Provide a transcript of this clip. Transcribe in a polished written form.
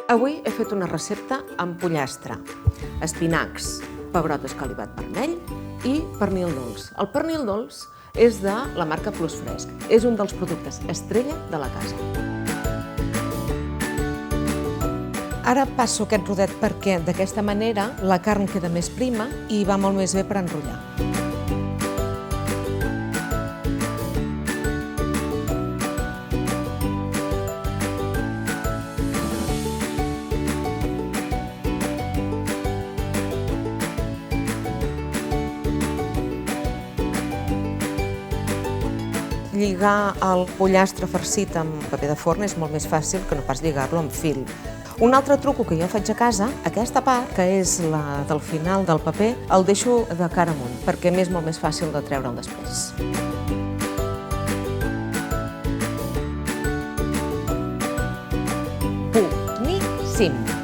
Avui he fet una recepta amb pollastre, espinacs, pebrot escalivat vermell i pernil dolç. El pernil dolç és de la marca Plus Fresc. És un dels productes estrella de la casa. Ara passo aquest rodet perquè d'aquesta manera la carn queda més prima i va molt més bé per enrotllar. Lligar el pollastre farcit amb paper de forn és molt més fàcil que no pas lligar-lo amb fil. Un altre truc que jo faig a casa, aquesta part, que és la del final del paper, el deixo de cara amunt, perquè m'és molt més fàcil de treure'l després. Boníssim!